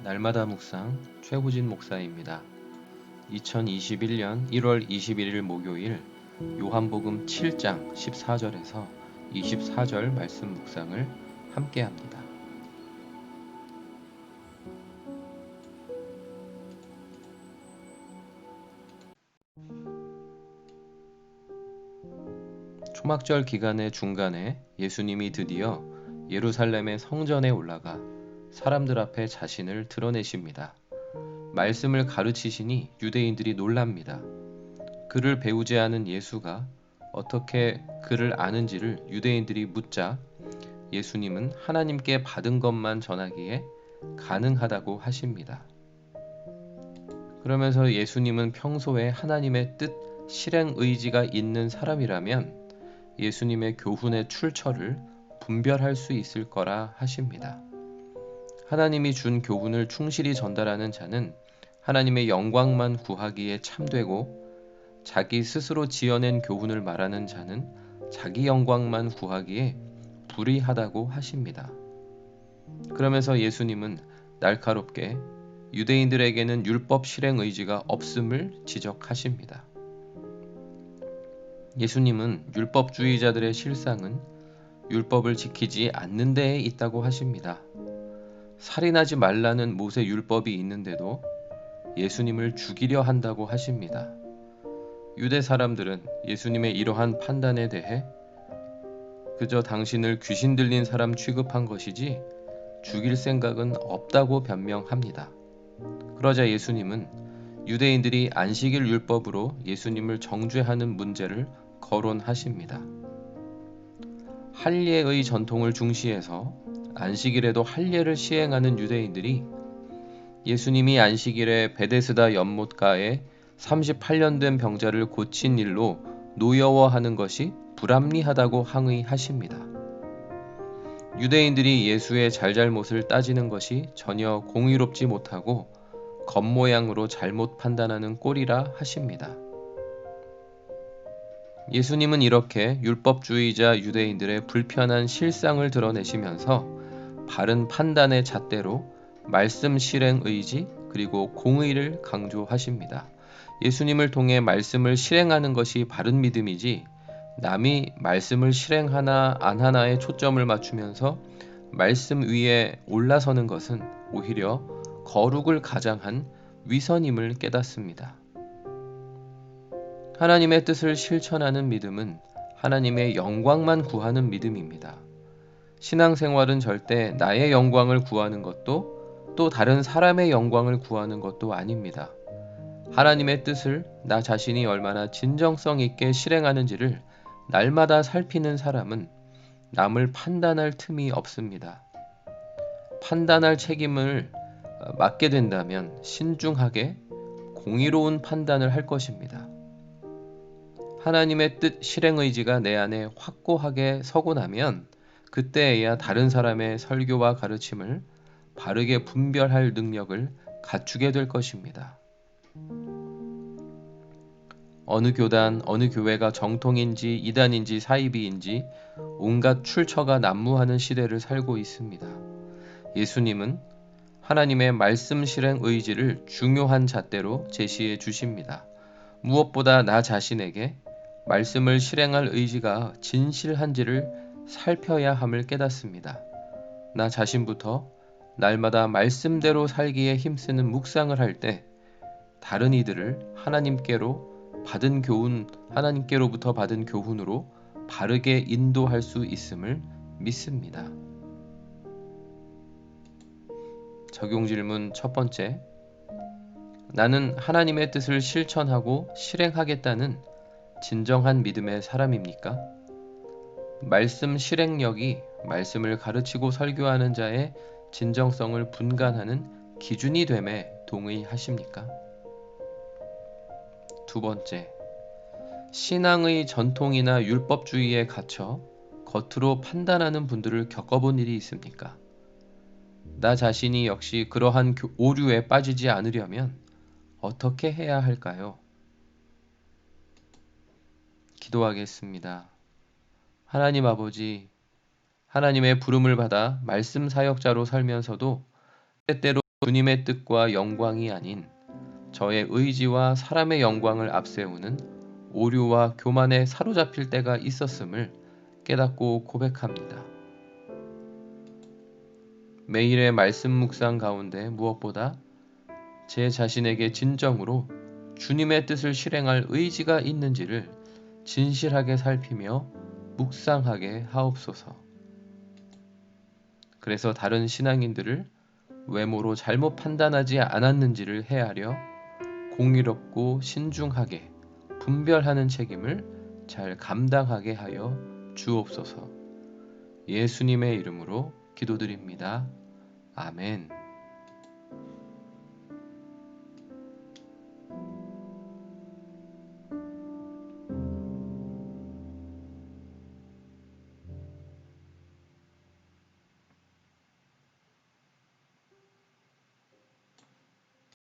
날마다 묵상 최호진 목사입니다. 2021년 1월 21일 목요일 요한복음 7장 14절에서 24절 말씀 묵상을 함께합니다. 초막절 기간의 중간에 예수님이 드디어 예루살렘의 성전에 올라가 사람들 앞에 자신을 드러내십니다. 말씀을 가르치시니 유대인들이 놀랍니다. 그를 배우지 않은 예수가 어떻게 그를 아는지를 유대인들이 묻자 예수님은 하나님께 받은 것만 전하기에 가능하다고 하십니다. 그러면서 예수님은 평소에 하나님의 뜻, 실행 의지가 있는 사람이라면 예수님의 교훈의 출처를 분별할 수 있을 거라 하십니다. 하나님이 준 교훈을 충실히 전달하는 자는 하나님의 영광만 구하기에 참되고 자기 스스로 지어낸 교훈을 말하는 자는 자기 영광만 구하기에 불의하다고 하십니다. 그러면서 예수님은 날카롭게 유대인들에게는 율법 실행 의지가 없음을 지적하십니다. 예수님은 율법주의자들의 실상은 율법을 지키지 않는 데에 있다고 하십니다. 살인하지 말라는 모세 율법이 있는데도 예수님을 죽이려 한다고 하십니다. 유대 사람들은 예수님의 이러한 판단에 대해 그저 당신을 귀신 들린 사람 취급한 것이지 죽일 생각은 없다고 변명합니다. 그러자 예수님은 유대인들이 안식일 율법으로 예수님을 정죄하는 문제를 거론하십니다. 할례의 전통을 중시해서 안식일에도 할례를 시행하는 유대인들이 예수님이 안식일에 베데스다 연못가에 38년 된 병자를 고친 일로 노여워하는 것이 불합리하다고 항의하십니다. 유대인들이 예수의 잘잘못을 따지는 것이 전혀 공의롭지 못하고 겉모양으로 잘못 판단하는 꼴이라 하십니다. 예수님은 이렇게 율법주의자 유대인들의 불편한 실상을 드러내시면서 바른 판단의 잣대로 말씀 실행 의지 그리고 공의를 강조하십니다. 예수님을 통해 말씀을 실행하는 것이 바른 믿음이지 남이 말씀을 실행하나 안 하나에 초점을 맞추면서 말씀 위에 올라서는 것은 오히려 거룩을 가장한 위선임을 깨닫습니다. 하나님의 뜻을 실천하는 믿음은 하나님의 영광만 구하는 믿음입니다. 신앙생활은 절대 나의 영광을 구하는 것도 또 다른 사람의 영광을 구하는 것도 아닙니다. 하나님의 뜻을 나 자신이 얼마나 진정성 있게 실행하는지를 날마다 살피는 사람은 남을 판단할 틈이 없습니다. 판단할 책임을 맡게 된다면 신중하게 공의로운 판단을 할 것입니다. 하나님의 뜻 실행 의지가 내 안에 확고하게 서고 나면 그때에야 다른 사람의 설교와 가르침을 바르게 분별할 능력을 갖추게 될 것입니다. 어느 교단, 어느 교회가 정통인지 이단인지 사이비인지 온갖 출처가 난무하는 시대를 살고 있습니다. 예수님은 하나님의 말씀 실행 의지를 중요한 잣대로 제시해 주십니다. 무엇보다 나 자신에게 말씀을 실행할 의지가 진실한지를 살펴야 함을 깨닫습니다. 나 자신부터 날마다 말씀대로 살기에 힘쓰는 묵상을 할 때 다른 이들을 하나님께로부터 받은 교훈으로 바르게 인도할 수 있음을 믿습니다. 적용 질문 첫 번째. 나는 하나님의 뜻을 실천하고 실행하겠다는 진정한 믿음의 사람입니까? 말씀 실행력이 말씀을 가르치고 설교하는 자의 진정성을 분간하는 기준이 됨에 동의하십니까? 두 번째, 신앙의 전통이나 율법주의에 갇혀 겉으로 판단하는 분들을 겪어본 일이 있습니까? 나 자신이 역시 그러한 오류에 빠지지 않으려면 어떻게 해야 할까요? 기도하겠습니다. 하나님 아버지, 하나님의 부름을 받아 말씀 사역자로 살면서도 때때로 주님의 뜻과 영광이 아닌 저의 의지와 사람의 영광을 앞세우는 오류와 교만에 사로잡힐 때가 있었음을 깨닫고 고백합니다. 매일의 말씀 묵상 가운데 무엇보다 제 자신에게 진정으로 주님의 뜻을 실행할 의지가 있는지를 진실하게 살피며 묵상하게 하옵소서. 그래서 다른 신앙인들을 외모로 잘못 판단하지 않았는지를 헤아려 공의롭고 신중하게 분별하는 책임을 잘 감당하게 하여 주옵소서. 예수님의 이름으로 기도드립니다. 아멘.